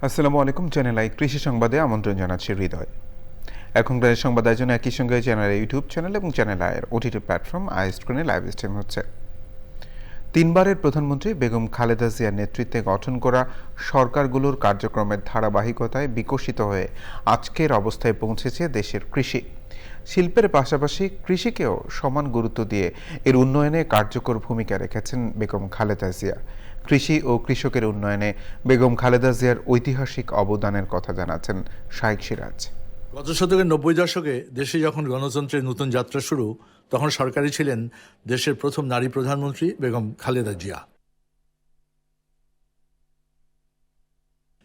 আসসালামু আলাইকুম। Channel I কৃষি সংবাদে আমন্ত্রণ জানাচ্ছি হৃদয়। এখনকার সংবাদ আয়োজন একই সঙ্গে চ্যানেলের ইউটিউব চ্যানেল এবং চ্যানেল আয়ের ওটিটি প্ল্যাটফর্ম আই স্ক্রিনে লাইভ স্ট্রিম হচ্ছে। তিনবারের প্রধানমন্ত্রী বেগম খালেদা জিয়ার নেতৃত্বে গঠন করা সরকারগুলোর কার্যক্রমের ধারাবাহিকতায় বিকশিত হয়ে আজকের অবস্থায় পৌঁছেছে দেশের কৃষি। শিল্পের পাশাপাশি কৃষিকেও সমান গুরুত্ব দিয়ে এর উন্নয়নে কার্যকর ভূমিকা রেখেছেন বেগম খালেদা জিয়া। কৃষি ও কৃষকের উন্নয়নে বেগম খালেদা জিয়ার ঐতিহাসিক অবদানের কথা জানাচ্ছেন শাইখ সিরাজ। গত শতকের ৯০ দশকে দেশে যখন গণতন্ত্রের নতুন যাত্রা শুরু, তখন সরকারে ছিলেন দেশের প্রথম নারী প্রধানমন্ত্রী বেগম খালেদা জিয়া।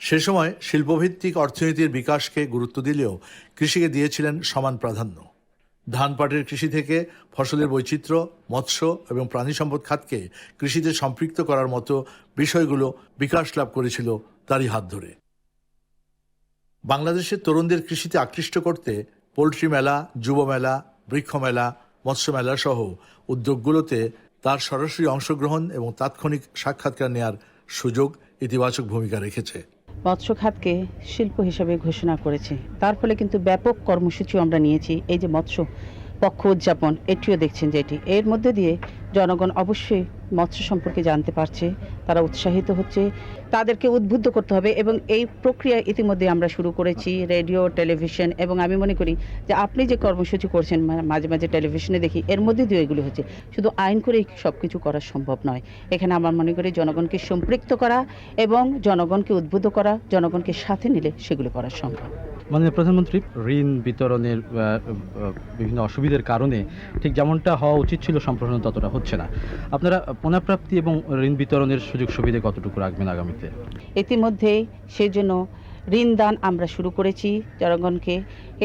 সে সময় শিল্পভিত্তিক অর্থনীতির বিকাশকে গুরুত্ব দিলেও কৃষিকে দিয়েছিলেন সমান প্রাধান্য। ধান পাটের কৃষি থেকে ফসলের বৈচিত্র্য, মৎস্য এবং প্রাণী সম্পদ খাতকে কৃষিতে সম্পৃক্ত করার মতো বিষয়গুলো বিকাশ লাভ করেছিল তারই হাত ধরে। বাংলাদেশের তরুণদের কৃষিতে আকৃষ্ট করতে পোল্ট্রি মেলা, যুব মেলা, বৃক্ষ মেলা, মৎস্য মেলা সহ উদ্যোগগুলোতে তার সরাসরি অংশগ্রহণ এবং তাৎক্ষণিক সাক্ষাৎকার নেয়ার সুযোগ ইতিবাচক ভূমিকা রেখেছে। মৎস্য খাতকে শিল্প হিসাবে ঘোষণা করেছে, তার ফলে কিন্তু ব্যাপক কর্মসূচি আমরা নিয়েছি। এই যে মৎস্য পক্ষ উদযাপন, এটিও দেখছেন যে এর মধ্যে দিয়ে জনগণ অবশ্যই মৎস্য সম্পর্কে জানতে পারছে, তারা উৎসাহিত হচ্ছে। তাদেরকে উদ্বুদ্ধ করতে হবে এবং এই প্রক্রিয়া ইতিমধ্যে আমরা শুরু করেছি রেডিও, টেলিভিশন, এবং আমি মনে করি যে আপনি যে কর্মসূচি করছেন মাঝে মাঝে টেলিভিশনে দেখি, এর মধ্যে দিয়ে এগুলো হচ্ছে। শুধু আইন করেই সব কিছু করা সম্ভব নয়। এখানে আমার মনে করি জনগণকে সম্পৃক্ত করা এবং জনগণকে উদ্বুদ্ধ করা, জনগণকে সাথে নিলে সেগুলো করা সম্ভব। মাননীয় প্রধানমন্ত্রী, ঋণ বিতরণের বিভিন্ন অসুবিধার কারণে ঠিক যেমনটা হওয়া উচিত ছিল সম্প্রসারণ ততটা হচ্ছে না। আপনারা পুনঃপ্রাপ্তি এবং ঋণ বিতরণের সুযোগ সুবিধা কতটুকু রাখবেন আগামীতে? ইতিমধ্যেই সেই জন্য ঋণ দান আমরা শুরু করেছি জনগণকে।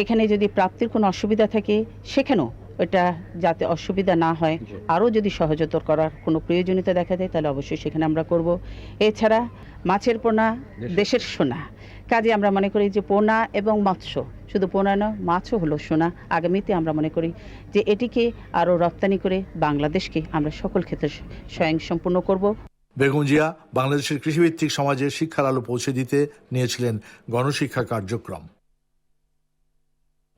এখানে যদি প্রাপ্তির কোনো অসুবিধা থাকে সেখানেও এটা যাতে অসুবিধা না হয়, আরও যদি সহজতর করার কোনো প্রয়োজনীয়তা দেখা যায় তাহলে অবশ্যই সেখানে আমরা করব। এছাড়া মাছের পোনা দেশের সোনা, কাজে আমরা মনে করি যে পোনা এবং মৎস্য, শুধু পোনা নয়, মাছও হলো সোনা। আগামীতে আমরা মনে করি যে এটিকে আরও রপ্তানি করে বাংলাদেশকে আমরা সকল ক্ষেত্রে স্বয়ংসম্পূর্ণ করব। বেগম জিয়া বাংলাদেশের কৃষিভিত্তিক সমাজে শিক্ষার আলো পৌঁছে দিতে নিয়েছিলেন গণশিক্ষা কার্যক্রম।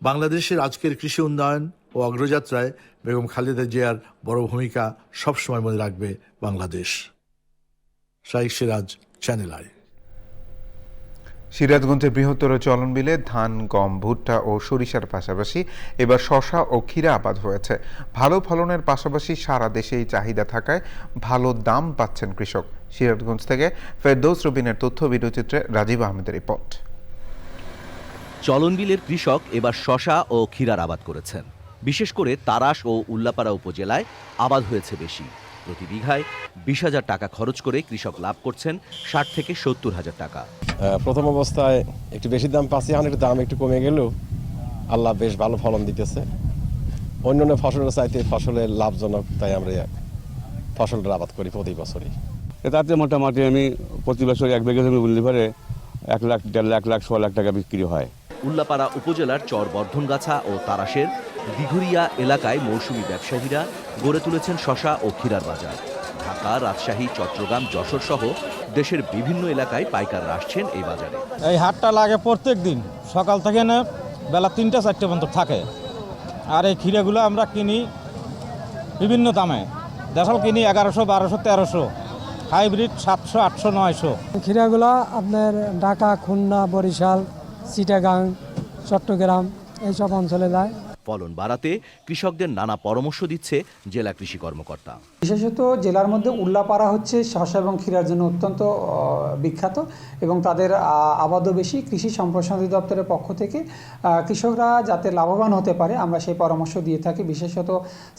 বাংলাদেশের আজকের কৃষি উন্নয়ন ও অগ্রযাত্রায় বেগম খালেদা জিয়ার বড় ভূমিকা সবসময় মনে রাখবে বাংলাদেশ। শাইখ সিরাজ, চ্যানেল আই। সিরাজগঞ্জের বৃহত্তর চলন বিলে ধান, গম, ভুট্টা ও সরিষার পাশাপাশি এবার শসা ও ক্ষীরা আবাদ হয়েছে। ভালো ফলনের পাশাপাশি সারা দেশেই চাহিদা থাকায় ভালো দাম পাচ্ছেন কৃষক। সিরাজগঞ্জ থেকে ফেরদৌস রবিনের তথ্য ভিডিওচিত্রে রাজীব আহমেদের রিপোর্ট। চলন বিলের কৃষক এবার শসা ও ক্ষীরার আবাদ করেছেন। বিশেষ করে তারাস ও উল্লাপাড়া উপজেলায় আবাদ হয়েছে বেশি। প্রতি বিঘায় 20,000 টাকা খরচ করে কৃষক লাভ করছেন 60 থেকে 70,000 টাকা। প্রথম অবস্থায় একটু বেশি দাম পাচ্ছি, এখন একটু দাম একটু কমে গেলেও আল্লাহ বেশ ভালো ফলন দিতেছে। অন্যান্য ফসলের চাইতে ফসলের লাভজনক, তাই আমরা ফসলের আবাদ করি প্রতি বছরই। তাতে মোটামুটি আমি প্রতি বছর 1 বিঘা জমি বুনলে পরে 1 লাখ, 1.5 লাখ, 1.5 লাখ টাকা বিক্রি হয়। উল্লাপাড়া উপজেলার চর বর্ধনগাছা ও তারাশের দিঘুরিয়া এলাকায় মৌসুমী ব্যবসায়ীরা গড়ে তুলেছেন শসা ও ক্ষীরার বাজার। ঢাকা, রাজশাহী, চট্টগ্রাম, যশোর সহ দেশের বিভিন্ন এলাকায় পাইকাররা আসছেন এই বাজারে। এই হাটটা লাগে প্রত্যেক দিন সকাল থেকে না বেলা 3টা-4টে পর্যন্ত থাকে। আর এই ক্ষীরাগুলো আমরা কিনি বিভিন্ন দামে। দেশাল কিনি 1100, 1200, 1300, হাইব্রিড 700, 800, 900। ক্ষীরাগুলো আপনার ঢাকা, খুলনা, বরিশাল, চিটাগাং, চট্টগ্রাম এইসব অঞ্চলে যায়। ফলন বাড়াতে কৃষকদের নানা পরামর্শ দিচ্ছে জেলা কৃষি কর্মকর্তা। বিশেষত জেলার মধ্যে উল্লাপাড়া হচ্ছে শসা এবং ক্ষীরার জন্য অত্যন্ত বিখ্যাত এবং তাদের আবাদও বেশি। কৃষি সম্প্রসারণ দপ্তরের পক্ষ থেকে কৃষকরা যাতে লাভবান হতে পারে আমরা সেই পরামর্শ দিয়ে থাকি। বিশেষত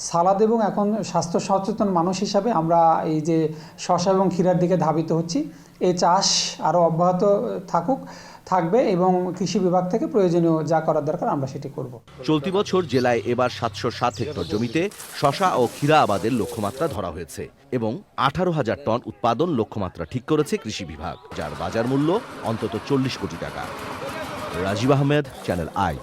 সালাদ এবং এখন স্বাস্থ্য সচেতন মানুষ হিসাবে আমরা এই যে শসা এবং ক্ষীরার দিকে ধাবিত হচ্ছি। এই চাষ আরও অব্যাহত থাকবে এবং কৃষি বিভাগ থেকে প্রয়োজনীয় যা করার দরকার আমরা সেটি করব। চলতি বছর জেলায় এবার 707 হেক্টর জমিতে শশা ও ক্ষীরা আবাদের লক্ষ্যমাত্রা ধরা হয়েছে এবং 18,000 টন উৎপাদন লক্ষ্যমাত্রা ঠিক করেছে কৃষি বিভাগ, যার বাজার মূল্য অন্তত 40 কোটি টাকা। Rajib Ahmed, channel I.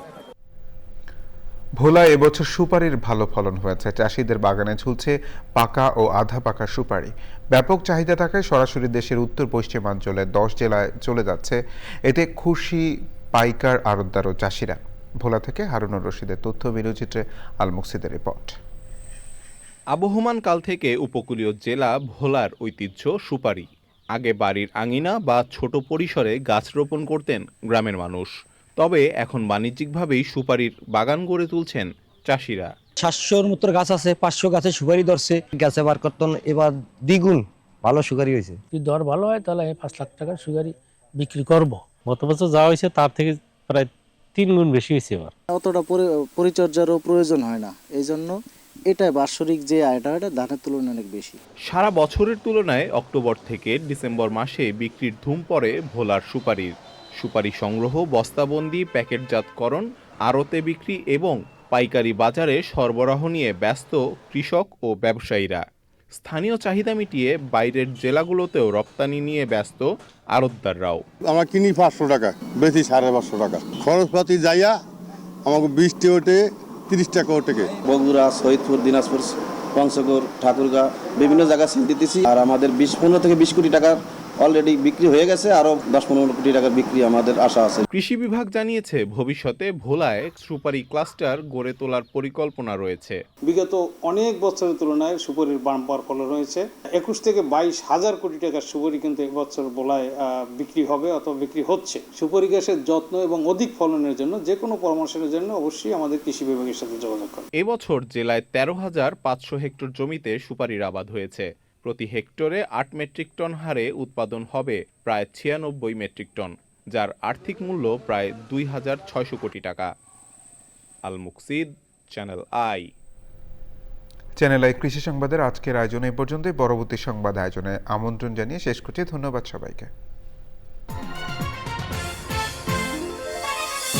ভোলায় এবছর সুপারির ভালো ফলন হয়েছে। চাষিদের বাগানে ঝুলছে পাকা ও আধা পাকা সুপারি। ব্যাপক চাহিদা থাকায় সরাসরি দেশের উত্তর পশ্চিমাঞ্চলে 10 জেলায় চলে যাচ্ছে। এতে খুশি পাইকার, আড়তদার ও চাষিরা। ভোলা থেকে হারুনুর রশিদের তথ্য, ভিডিওচিত্রে আল মুকসিদের রিপোর্ট। আবহমান কাল থেকে উপকূলীয় জেলা ভোলার ঐতিহ্য সুপারি। আগে বাড়ির আঙিনা বা ছোট পরিসরে গাছ রোপণ করতেন গ্রামের মানুষ। তবে এখন বাণিজ্যিকভাবেই সুপারির বাগান গড়ে তুলছেন চাষিরা। 700-র মতো গাছ আছে, 500 গাছে সুপারি ধরছে। গাছে বার করতেন, এবার দ্বিগুণ ভালো সুপারি হয়েছে। যদি দর ভালো হয় তাহলে 5 লাখ টাকার সুপারি বিক্রি করব। গত বছর যা হয়েছে তার থেকে প্রায় 3 গুণ বেশি হয়েছে এবার। অতটা পরিচর্যারও প্রয়োজন হয় না, এই জন্য এটাই বাৎসরিক যে আয়টা এটা ধানের তুলনায় অনেক বেশি। সারা বছরের তুলনায় অক্টোবর থেকে ডিসেম্বর মাসে বিক্রির ধুম পড়ে ভোলার সুপারির। সুপারি সংগ্রহ, বস্তাবন্দি, প্যাকেটজাতকরণ, আড়তে বিক্রি এবং পাইকারি বাজারে সরবরাহ নিয়ে ব্যস্ত কৃষক ও ব্যবসায়ীরা। স্থানীয় চাহিদা মিটিয়ে বাইরের জেলাগুলোতেও রপ্তানি নিয়ে ব্যস্ত আড়তদাররাও। আমরা কিনি 500 টাকা, বেশি 550 টাকা। খরচপাতি যাইয়া আমাকে 20 ওঠে, 30 টাকা ওঠে। বগুড়া, সৈয়দপুর, দিনাজপুর, পঞ্চগড়, ঠাকুরগাঁ বিভিন্ন জায়গায় সেল দিতেছি। আর আমাদের 15 থেকে 20 কোটি টাকা অলরেডি বিক্রি হয়ে গেছে, আরো 10-15 কোটি টাকার বিক্রি আমাদের আশা আছে। কৃষি বিভাগ জানিয়েছে ভবিষ্যতে ভোলায় সুপারি ক্লাস্টার গড়ে তোলার পরিকল্পনা রয়েছে। বিগত অনেক বছরের তুলনায় সুপারির বাম্পার ফলন রয়েছে। 21 থেকে 22 হাজার কোটি টাকার সুপারি কিন্তু এবছর ভোলায় বিক্রি হবে অথবা বিক্রি হচ্ছে। সুপারি গাছের যত্ন এবং অধিক ফলনের জন্য যে কোনো পরামর্শের জন্য অবশ্যই আমাদের কৃষি বিভাগের সাথে যোগাযোগ করুন। এবছর জেলায় 13,500 হেক্টর জমিতে সুপারির আবাদ হয়েছে। প্রতি হেক্টরে 8 মেট্রিক টন হারে উৎপাদন হবে প্রায় 96 মেট্রিক টন, যার আর্থিক মূল্য প্রায় 2,600 কোটি টাকা। আল মুকসিদ, চ্যানেল আই। চ্যানেল আই কৃষি সংবাদের আজকের আয়োজন এই পর্যন্তই। পরবর্তী সংবাদ আয়োজনে আমন্ত্রণ জানিয়ে শেষ করছি। ধন্যবাদ সবাইকে।